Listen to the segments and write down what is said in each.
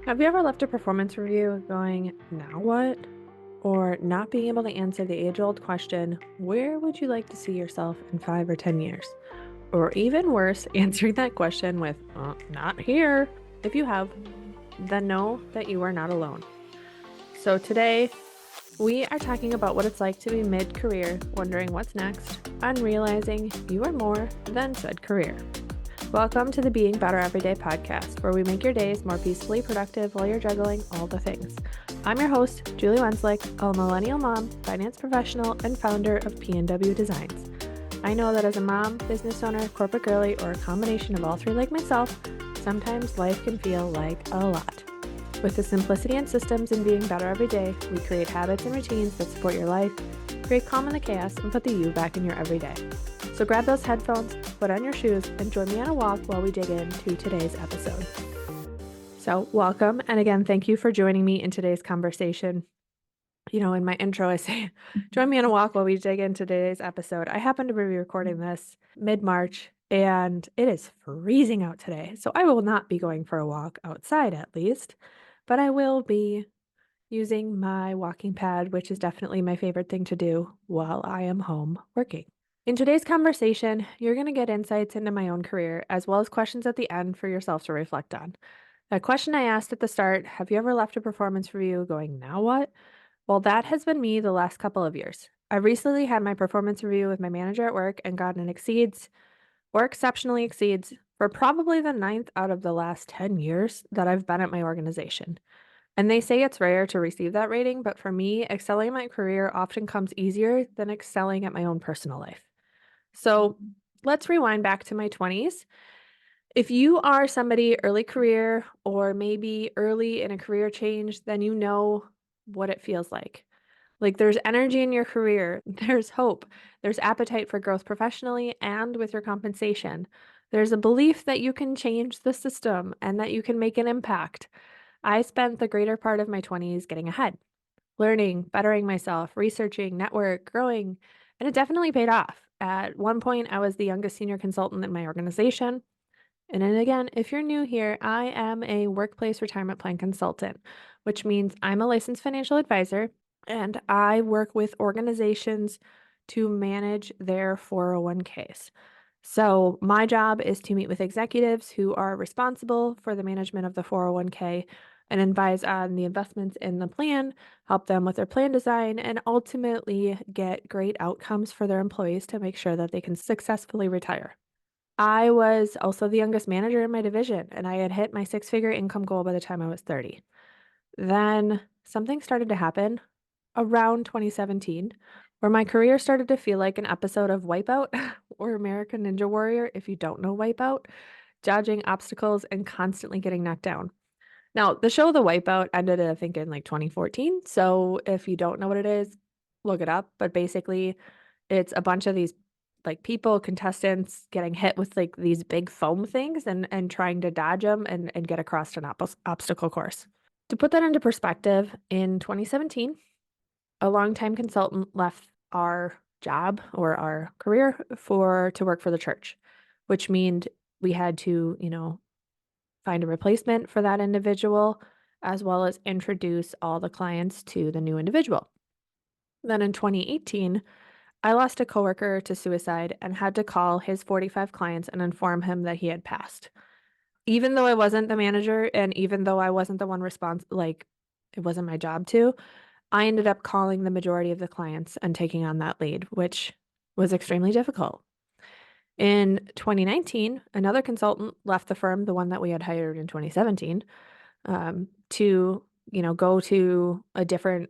Have you ever left a performance review going, now what? Or not being able to answer the age-old question, where would you like to see yourself in 5 or 10 years? Or even worse, answering that question with, not here. If you have, then know that you are not alone. So today, we are talking about what it's like to be mid-career, wondering what's next, and realizing you are more than said career. Welcome to the Being Better Everyday podcast, where we make your days more peacefully productive while you're juggling all the things. I'm your host, Julie Wenslick, a millennial mom, finance professional, and founder of P&W Designs. I know that as a mom, business owner, corporate girly, or a combination of all three like myself, sometimes life can feel like a lot. With the simplicity and systems in being better every day, we create habits and routines that support your life, create calm in the chaos, and put the you back in your everyday. So grab those headphones, put on your shoes, and join me on a walk while we dig into today's episode. So welcome, and again, thank you for joining me in today's conversation. You know, in my intro, I say, join me on a walk while we dig into today's episode. I happen to be recording this mid-March, and it is freezing out today. So I will not be going for a walk outside at least, but I will be using my walking pad, which is definitely my favorite thing to do while I am home working. In today's conversation, you're going to get insights into my own career, as well as questions at the end for yourself to reflect on. That question I asked at the start, have you ever left a performance review going, now what? Well, that has been me the last couple of years. I recently had my performance review with my manager at work and got an exceeds or exceptionally exceeds for probably the ninth out of the last 10 years that I've been at my organization. And they say it's rare to receive that rating, but for me, excelling in my career often comes easier than excelling at my own personal life. So let's rewind back to my 20s. If you are somebody early career or maybe early in a career change, then you know what it feels like. Like there's energy in your career, there's hope, there's appetite for growth professionally and with your compensation. There's a belief that you can change the system and that you can make an impact. I spent the greater part of my 20s getting ahead, learning, bettering myself, researching, network, growing, and it definitely paid off. At one point, I was the youngest senior consultant in my organization. And then again, if you're new here, I am a workplace retirement plan consultant, which means I'm a licensed financial advisor and I work with organizations to manage their 401ks. So, my job is to meet with executives who are responsible for the management of the 401k and advise on the investments in the plan, help them with their plan design, and ultimately get great outcomes for their employees to make sure that they can successfully retire. I was also the youngest manager in my division, and I had hit my six-figure income goal by the time I was 30. Then something started to happen around 2017 where my career started to feel like an episode of Wipeout or American Ninja Warrior, if you don't know Wipeout, dodging obstacles and constantly getting knocked down. Now, the show The Wipeout ended, I think, in like 2014. So if you don't know what it is, look it up. But basically, it's a bunch of these like people, contestants getting hit with like these big foam things and trying to dodge them and get across an obstacle course. To put that into perspective, in 2017, a longtime consultant left our job or our career to work for the church, which meant we had to, find a replacement for that individual, as well as introduce all the clients to the new individual. Then in 2018, I lost a coworker to suicide and had to call his 45 clients and inform him that he had passed. Even though I wasn't the manager and even though I wasn't the one like it wasn't my job to, I ended up calling the majority of the clients and taking on that lead, which was extremely difficult. In 2019, another consultant left the firm, the one that we had hired in 2017, to, go to a different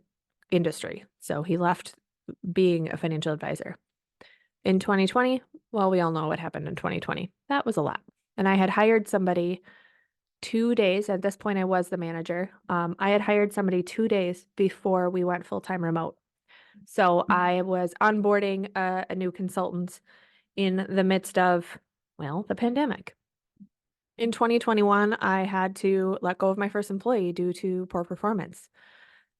industry. So he left being a financial advisor. In 2020, well, we all know what happened in 2020. That was a lot. And I had hired somebody 2 days. At this point, I was the manager. I had hired somebody 2 days before we went full-time remote. So I was onboarding a new consultant in the midst of, well, the pandemic. In 2021, I had to let go of my first employee due to poor performance.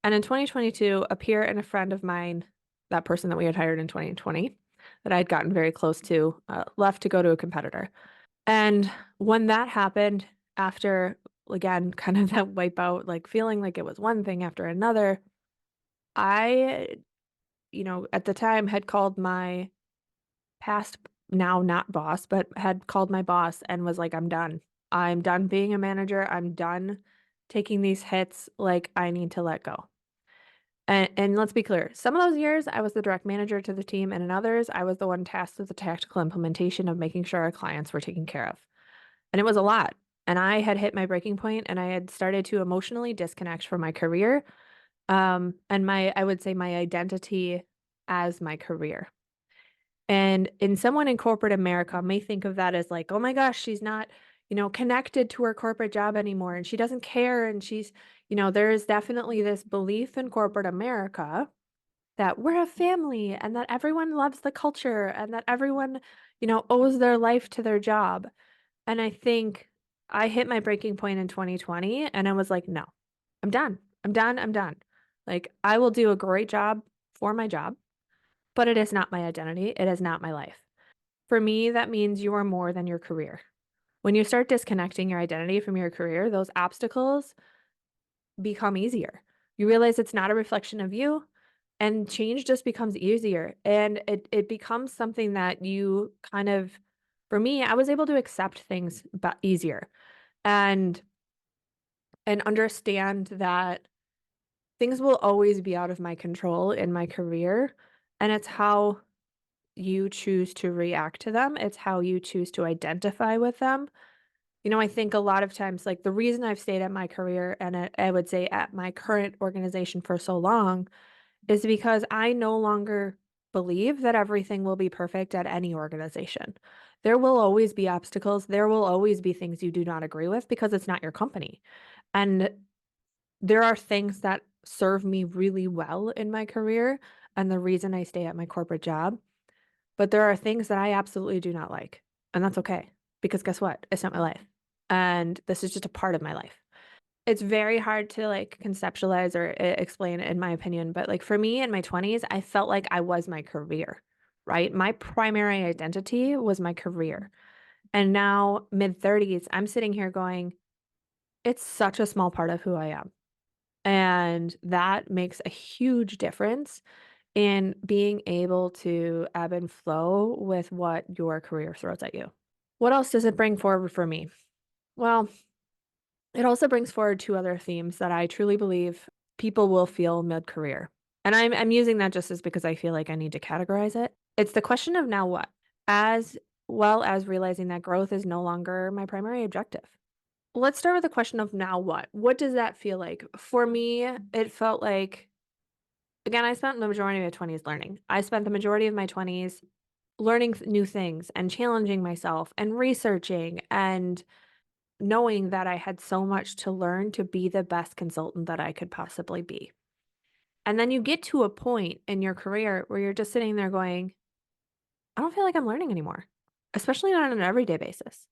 And in 2022, a peer and a friend of mine, that person that we had hired in 2020, that I had gotten very close to, left to go to a competitor. And when that happened, after again, kind of that wipe out, like feeling like it was one thing after another. I, at the time had called my past, now not boss, but had called my boss and was like, I'm done. I'm done being a manager. I'm done taking these hits. Like, I need to let go. And let's be clear, some of those years I was the direct manager to the team, and in others, I was the one tasked with the tactical implementation of making sure our clients were taken care of. And it was a lot. And I had hit my breaking point and I had started to emotionally disconnect from my career, and I would say my identity as my career. And someone in corporate America may think of that as like, oh my gosh, she's not, connected to her corporate job anymore and she doesn't care. And there is definitely this belief in corporate America that we're a family and that everyone loves the culture and that everyone, owes their life to their job. And I think I hit my breaking point in 2020 and I was like, no, I'm done. I'm done. I'm done. Like, I will do a great job for my job, but it is not my identity. It is not my life. For me, that means you are more than your career. When you start disconnecting your identity from your career, those obstacles become easier. You realize it's not a reflection of you, and change just becomes easier. And it becomes something that you kind of, for me, I was able to accept things easier and understand that things will always be out of my control in my career. And it's how you choose to react to them. It's how you choose to identify with them. I think a lot of times, like the reason I've stayed at my career and I would say at my current organization for so long is because I no longer believe that everything will be perfect at any organization. There will always be obstacles. There will always be things you do not agree with because it's not your company. And there are things that serve me really well in my career and the reason I stay at my corporate job. But there are things that I absolutely do not like. And that's okay because guess what? It's not my life. And this is just a part of my life. It's very hard to like conceptualize or explain in my opinion, but like for me in my 20s, I felt like I was my career, right? My primary identity was my career. And now mid 30s, I'm sitting here going, it's such a small part of who I am. And that makes a huge difference in being able to ebb and flow with what your career throws at you. What else does it bring forward for me? Well, it also brings forward two other themes that I truly believe people will feel mid-career. And I'm using that just as because I feel like I need to categorize it. It's the question of now what, as well as realizing that growth is no longer my primary objective. Let's start with the question of now what? What does that feel like? For me, it felt like, again, I spent the majority of my 20s learning. I spent the majority of my 20s learning new things and challenging myself and researching and knowing that I had so much to learn to be the best consultant that I could possibly be. And then you get to a point in your career where you're just sitting there going, I don't feel like I'm learning anymore, especially not on an everyday basis.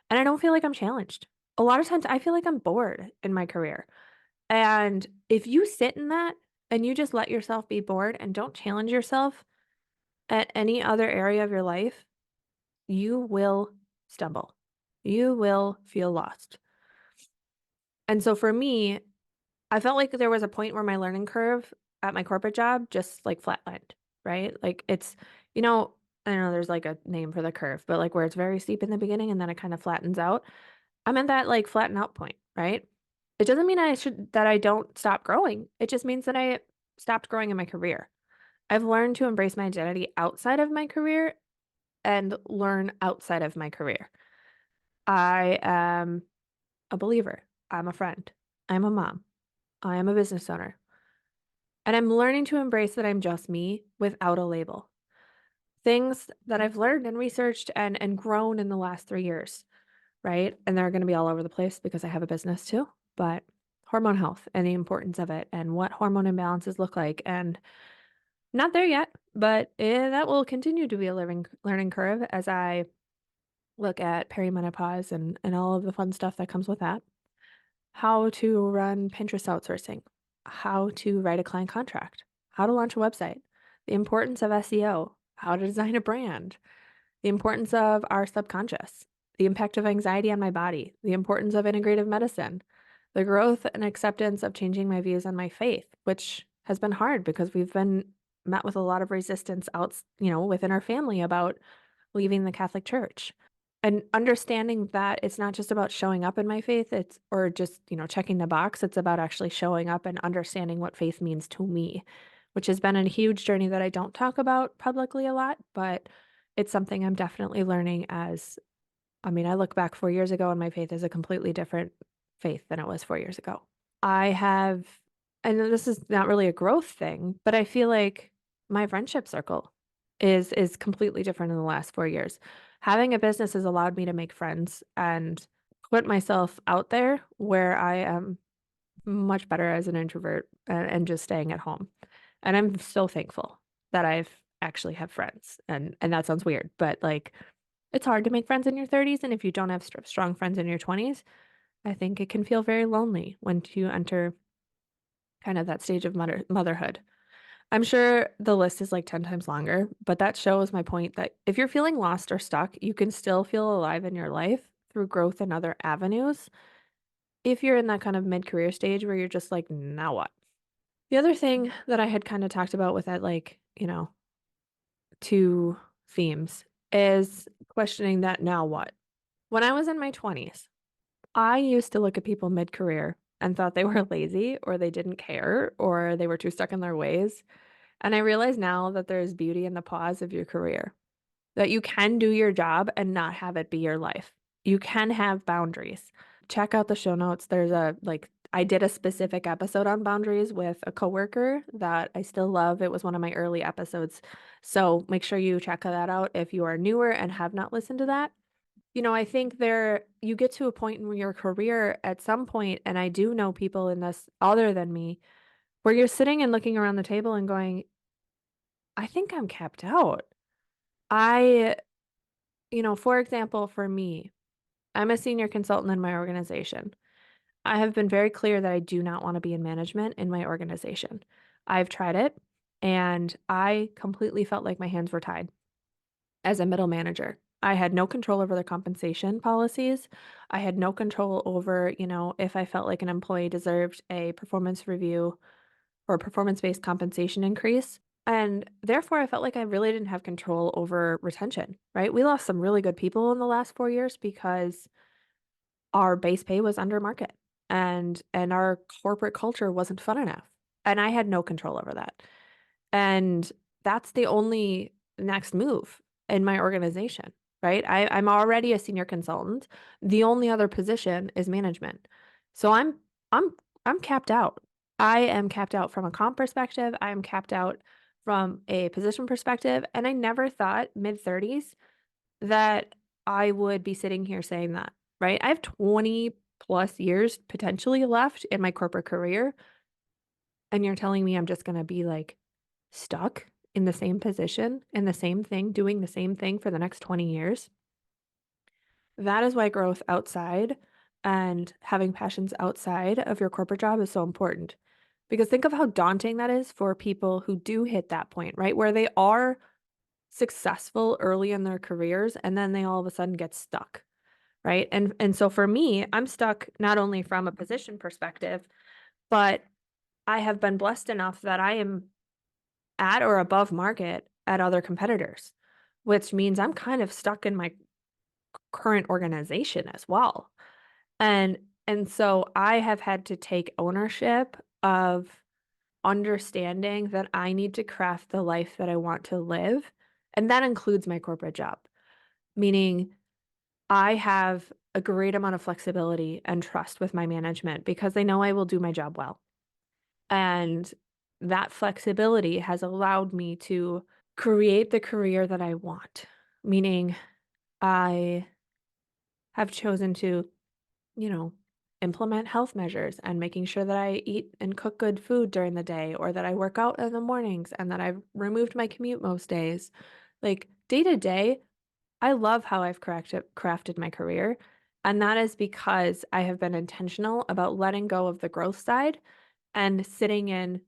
And I don't feel like I'm challenged. A lot of times I feel like I'm bored in my career. And if you sit in that and you just let yourself be bored and don't challenge yourself at any other area of your life, you will stumble. You will feel lost. And so for me, I felt like there was a point where my learning curve at my corporate job just like flatlined, right? Like you know, I don't know there's like a name for the curve, but like where it's very steep in the beginning and then it kind of flattens out. I'm at that like flatten out point, right? It doesn't mean I don't stop growing. It just means that I stopped growing in my career. I've learned to embrace my identity outside of my career and learn outside of my career. I am a believer. I'm a friend. I'm a mom. I am a business owner. And I'm learning to embrace that I'm just me without a label. Things that I've learned and researched and grown in the last 3 years, right? And they're going to be all over the place because I have a business too. But hormone health and the importance of it and what hormone imbalances look like. And not there yet, but that will continue to be a learning curve as I look at perimenopause and all of the fun stuff that comes with that. How to run Pinterest outsourcing, how to write a client contract, how to launch a website, the importance of SEO, how to design a brand, the importance of our subconscious, the impact of anxiety on my body, the importance of integrative medicine, the growth and acceptance of changing my views on my faith, which has been hard because we've been met with a lot of resistance within our family about leaving the Catholic Church. And understanding that it's not just about showing up in my faith, it's or just, checking the box, it's about actually showing up and understanding what faith means to me, which has been a huge journey that I don't talk about publicly a lot, but it's something I'm definitely learning as I look back 4 years ago and my faith is a completely different faith than it was 4 years ago. I have and this is not really a growth thing, but I feel like my friendship circle is completely different in the last 4 years. Having a business has allowed me to make friends and put myself out there where I am much better as an introvert and just staying at home. And I'm so thankful that I've actually have friends. And that sounds weird, but like it's hard to make friends in your 30s, and if you don't have strong friends in your 20s, I think it can feel very lonely when you enter kind of that stage of motherhood. I'm sure the list is like 10 times longer, but that shows my point that if you're feeling lost or stuck, you can still feel alive in your life through growth in other avenues. If you're in that kind of mid-career stage where you're just like, now what? The other thing that I had kind of talked about with that, like, two themes is questioning that now what? When I was in my 20s, I used to look at people mid-career and thought they were lazy or they didn't care or they were too stuck in their ways. And I realize now that there's beauty in the pause of your career, that you can do your job and not have it be your life. You can have boundaries. Check out the show notes. I did a specific episode on boundaries with a coworker that I still love. It was one of my early episodes. So make sure you check that out if you are newer and have not listened to that. I think you get to a point in your career at some point, and I do know people in this other than me, where you're sitting and looking around the table and going, I think I'm capped out. I, for example, for me, I'm a senior consultant in my organization. I have been very clear that I do not want to be in management in my organization. I've tried it and I completely felt like my hands were tied as a middle manager. I had no control over the compensation policies. I had no control over, if I felt like an employee deserved a performance review or performance-based compensation increase. And therefore, I felt like I really didn't have control over retention, right? We lost some really good people in the last 4 years because our base pay was under market and our corporate culture wasn't fun enough. And I had no control over that. And that's the only next move in my organization, right? I'm already a senior consultant. The only other position is management. So I'm I'm capped out. I am capped out from a comp perspective. I am capped out from a position perspective. And I never thought mid-30s that I would be sitting here saying that, right? I have 20 plus years potentially left in my corporate career. And you're telling me I'm just going to be like stuck in the same position in the same thing, doing the same thing for the next 20 years. That is why growth outside and having passions outside of your corporate job is so important. Because think of how daunting that is for people who do hit that point, right? Where they are successful early in their careers and then they all of a sudden get stuck, right? And so for me, I'm stuck not only from a position perspective, but I have been blessed enough that I am at or above market at other competitors, which means I'm kind of stuck in my current organization as well. And and so I have had to take ownership of understanding that I need to craft the life that I want to live, and that includes my corporate job, meaning I have a great amount of flexibility and trust with my management because they know I will do my job well. And that flexibility has allowed me to create the career that I want, meaning I have chosen to, you know, implement health measures and making sure that I eat and cook good food during the day or that I work out in the mornings and that I've removed my commute most days. Like day to day, I love how I've crafted my career. And that is because I have been intentional about letting go of the growth side and sitting in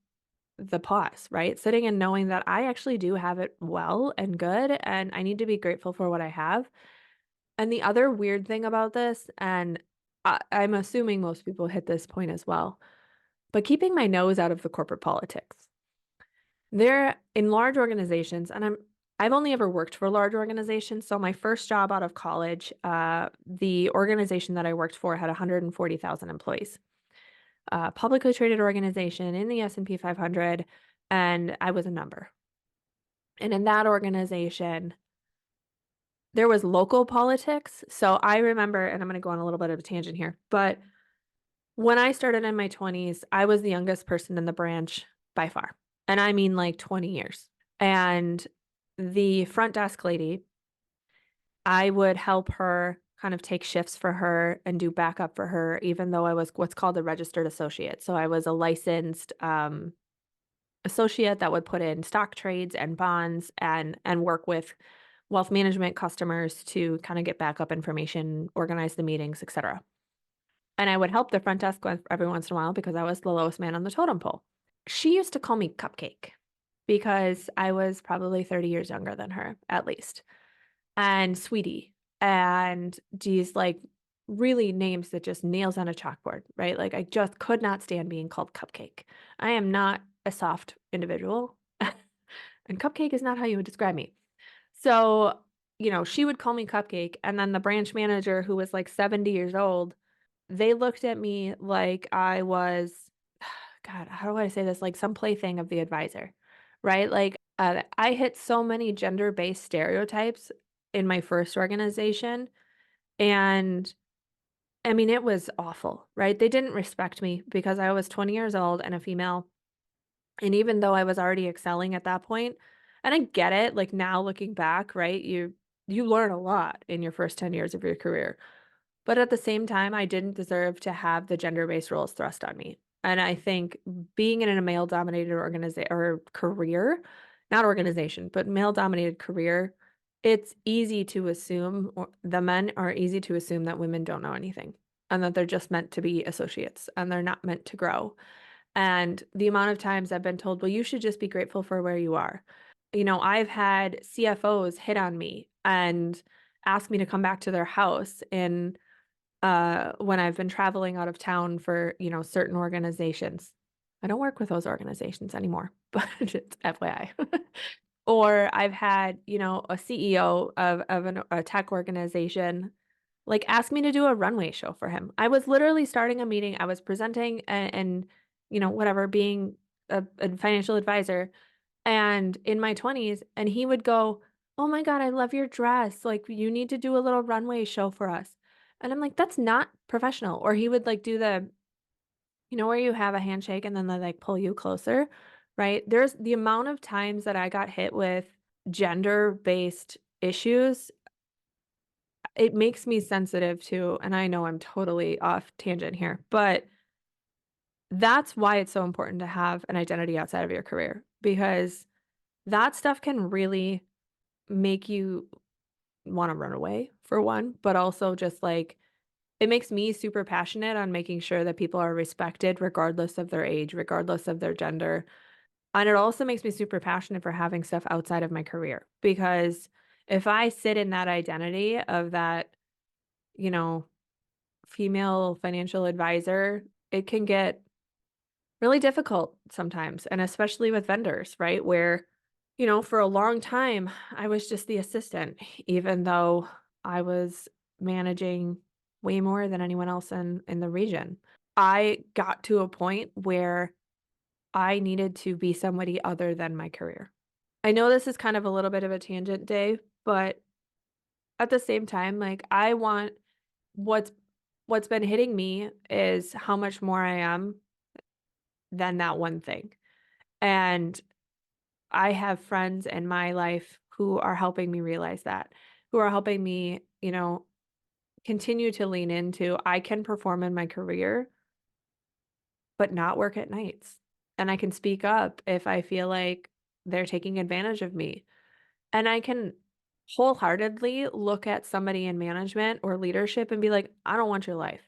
the pause, right? Sitting and knowing that I actually do have it well and good, and I need to be grateful for what I have. And the other weird thing about this, and I'm assuming most people hit this point as well, but keeping my nose out of the corporate politics. They're in large organizations, and I've only ever worked for large organizations. So my first job out of college, the organization that I worked for had 140,000 employees, publicly traded organization in the S&P 500, and I was a number. And in that organization, there was local politics. So I remember, and I'm going to go on a little bit of a tangent here, but when I started in my 20s, I was the youngest person in the branch by far. And I mean like 20 years. And the front desk lady, I would help her kind of take shifts for her and do backup for her, even though I was what's called a registered associate. So I was a licensed associate that would put in stock trades and bonds and work with wealth management customers to kind of get backup information, organize the meetings, etc. And I would help the front desk every once in a while because I was the lowest man on the totem pole. She used to call me Cupcake because I was probably 30 years younger than her, at least. And Sweetie, and these like really names that just nails on a chalkboard, right? Like I just could not stand being called Cupcake. I am not a soft individual, and Cupcake is not how you would describe me. So, she would call me Cupcake, and then the branch manager, who was like 70 years old, they looked at me like I was, God, how do I say this? Like some plaything of the advisor, right? Like I hit so many gender-based stereotypes in my first organization. And I mean, it was awful, right? They didn't respect me because I was 20 years old and a female. And even though I was already excelling at that point, and I get it, like now looking back, right? You learn a lot in your first 10 years of your career. But at the same time, I didn't deserve to have the gender-based roles thrust on me. And I think being in a male-dominated organization or career, not organization, but male-dominated career, it's easy to assume, or the men are easy to assume that women don't know anything and that they're just meant to be associates and they're not meant to grow. And the amount of times I've been told, well, you should just be grateful for where you are. I've had CFOs hit on me and ask me to come back to their house in when I've been traveling out of town for, certain organizations. I don't work with those organizations anymore, but it's FYI. Or I've had, a CEO of a tech organization like ask me to do a runway show for him. I was literally starting a meeting. I was presenting and whatever, being a financial advisor and in my 20s, and he would go, "Oh my God, I love your dress. Like, you need to do a little runway show for us." And I'm like, "That's not professional." Or he would like do where you have a handshake and then they like pull you closer, right? There's the amount of times that I got hit with gender-based issues, it makes me sensitive to, and I know I'm totally off tangent here, but that's why it's so important to have an identity outside of your career because that stuff can really make you wanna run away, for one, but also just, like, it makes me super passionate on making sure that people are respected regardless of their age, regardless of their gender, and it also makes me super passionate for having stuff outside of my career, because if I sit in that identity of that, you know, female financial advisor, it can get really difficult sometimes, and especially with vendors, right? Where, for a long time, I was just the assistant, even though I was managing way more than anyone else in the region. I got to a point where I needed to be somebody other than my career. I know this is kind of a little bit of a tangent, Dave, but at the same time, like I want what's what's been hitting me is how much more I am than that one thing. And I have friends in my life who are helping me realize that, who are helping me, continue to lean into I can perform in my career, but not work at nights. And I can speak up if I feel like they're taking advantage of me. And I can wholeheartedly look at somebody in management or leadership and be like, I don't want your life.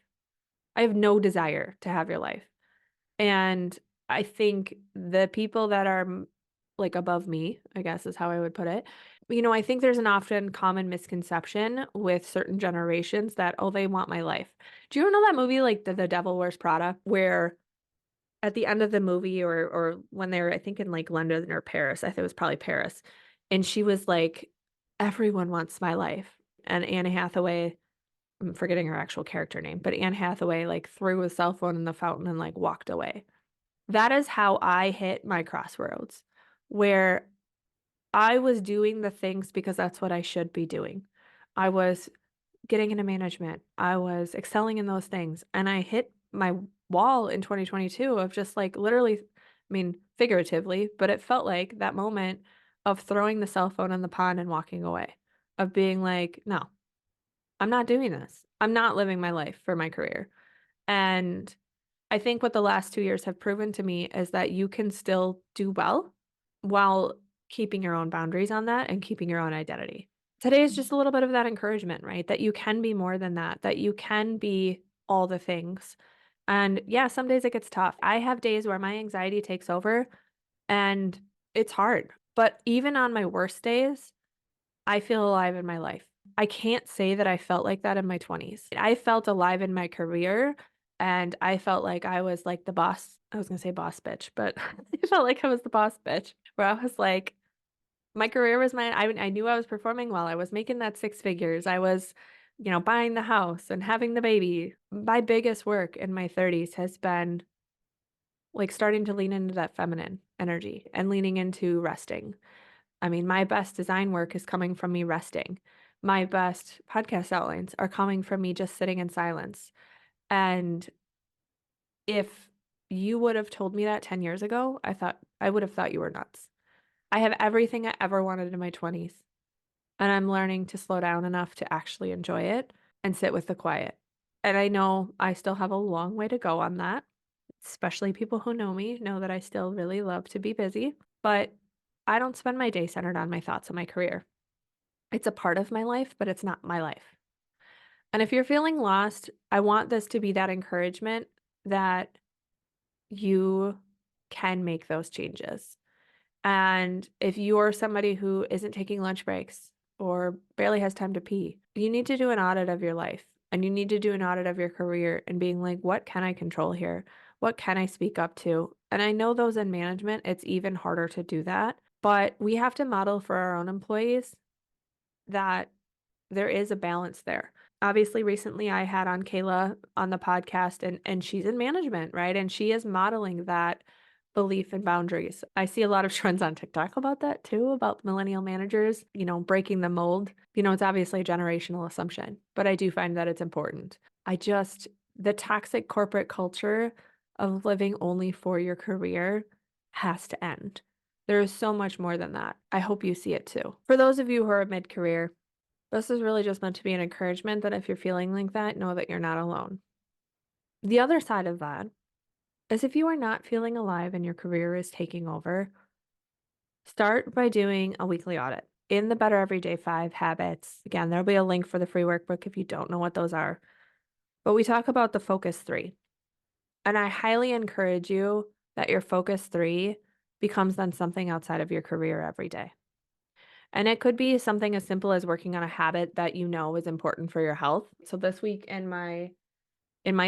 I have no desire to have your life. And I think the people that are like above me, I guess is how I would put it, I think there's an often common misconception with certain generations that, "Oh, they want my life." Do you ever know that movie, like, The Devil Wears Prada, where at the end of the movie or when they were, I think, in, like, London or Paris, I think it was probably Paris, and she was like, "Everyone wants my life," and Anne Hathaway, I'm forgetting her actual character name, but Anne Hathaway, like, threw a cell phone in the fountain and, like, walked away. That is how I hit my crossroads, where I was doing the things because that's what I should be doing. I was getting into management. I was excelling in those things, and I hit my wall in 2022 of just, like, literally, I mean, figuratively, but it felt like that moment of throwing the cell phone in the pond and walking away, of being like, "No, I'm not doing this. I'm not living my life for my career." And I think what the last 2 years have proven to me is that you can still do well while keeping your own boundaries on that and keeping your own identity. Today is just a little bit of that encouragement, right? That you can be more than that, that you can be all the things. And yeah, some days it gets tough. I have days where my anxiety takes over and it's hard. But even on my worst days, I feel alive in my life. I can't say that I felt like that in my 20s. I felt alive in my career, and I felt like I was, like, the boss. I was gonna say boss bitch, but I felt like I was the boss bitch, where I was like, my career was I knew I was performing well, I was making that 6 figures, I was, buying the house and having the baby. My biggest work in my 30s has been, like, starting to lean into that feminine energy and leaning into resting. I mean, my best design work is coming from me resting. My best podcast outlines are coming from me just sitting in silence. And if you would have told me that 10 years ago, I would have thought you were nuts. I have everything I ever wanted in my 20s, and I'm learning to slow down enough to actually enjoy it and sit with the quiet. And I know I still have a long way to go on that. Especially people who know me know that I still really love to be busy, but I don't spend my day centered on my thoughts and my career. It's a part of my life, but it's not my life. And if you're feeling lost, I want this to be that encouragement that you can make those changes. And if you're somebody who isn't taking lunch breaks or barely has time to pee, you need to do an audit of your life and you need to do an audit of your career and being like, what can I control here? What can I speak up to? And I know those in management, it's even harder to do that, but we have to model for our own employees that there is a balance there. Obviously, recently I had on Kayla on the podcast and she's in management, right? And she is modeling that belief in boundaries. I see a lot of trends on TikTok about that too, about millennial managers, breaking the mold. It's obviously a generational assumption, but I do find that it's important. The toxic corporate culture of living only for your career has to end. There is so much more than that. I hope you see it too. For those of you who are mid-career, this is really just meant to be an encouragement that if you're feeling like that, know that you're not alone. The other side of that is if you are not feeling alive and your career is taking over, start by doing a weekly audit. In the Better Everyday 5 habits, again, there'll be a link for the free workbook if you don't know what those are. But we talk about the focus 3. And I highly encourage you that your focus 3 becomes then something outside of your career every day. And it could be something as simple as working on a habit that you know is important for your health. So this week in my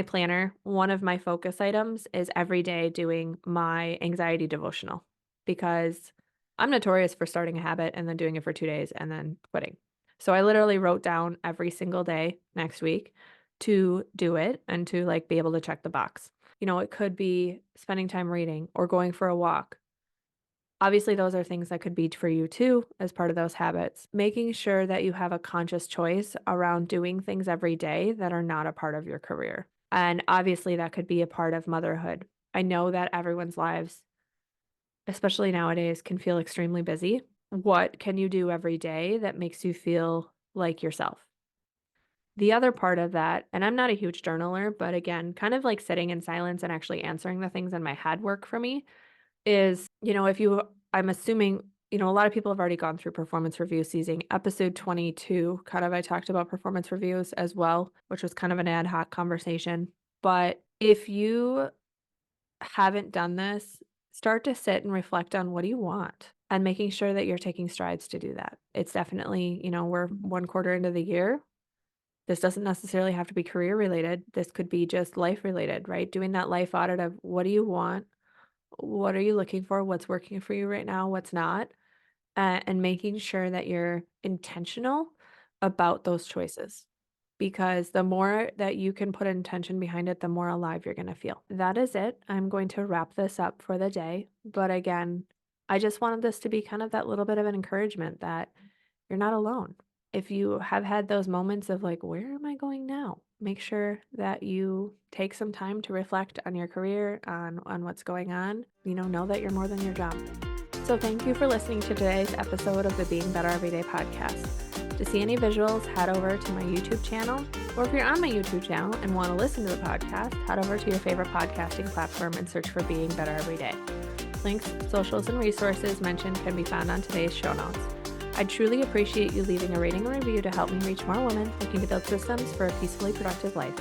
planner, one of my focus items is every day doing my anxiety devotional because I'm notorious for starting a habit and then doing it for 2 days and then quitting. So I literally wrote down every single day next week to do it and to like be able to check the box. It could be spending time reading or going for a walk. Obviously, those are things that could be for you too, as part of those habits. Making sure that you have a conscious choice around doing things every day that are not a part of your career. And obviously, that could be a part of motherhood. I know that everyone's lives, especially nowadays, can feel extremely busy. What can you do every day that makes you feel like yourself? The other part of that, and I'm not a huge journaler, but again, kind of like sitting in silence and actually answering the things in my head work for me is, if you I'm assuming, a lot of people have already gone through performance review season. Episode 22, kind of I talked about performance reviews as well, which was kind of an ad hoc conversation. But if you haven't done this, start to sit and reflect on what do you want? and making sure that you're taking strides to do that. It's definitely, we're one quarter into the year. This doesn't necessarily have to be career related. This could be just life related, right? Doing that life audit of what do you want? What are you looking for? What's working for you right now? What's not? And making sure that you're intentional about those choices. Because the more that you can put intention behind it, the more alive you're going to feel. That is it. I'm going to wrap this up for the day. But again, I just wanted this to be kind of that little bit of an encouragement that you're not alone. If you have had those moments of like, where am I going now? Make sure that you take some time to reflect on your career, on what's going on. Know that you're more than your job. So thank you for listening to today's episode of the Being Better Everyday podcast. To see any visuals, head over to my YouTube channel, or if you're on my YouTube channel and want to listen to the podcast, head over to your favorite podcasting platform and search for Being Better Every Day. Links, socials, and resources mentioned can be found on today's show notes. I'd truly appreciate you leaving a rating and review to help me reach more women looking to build systems for a peacefully productive life.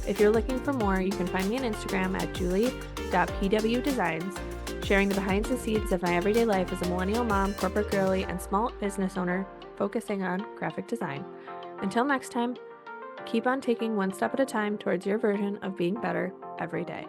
If you're looking for more, you can find me on Instagram at julie.pwdesigns, sharing the behind the scenes of my everyday life as a millennial mom, corporate girly, and small business owner focusing on graphic design. Until next time, keep on taking one step at a time towards your version of being better every day.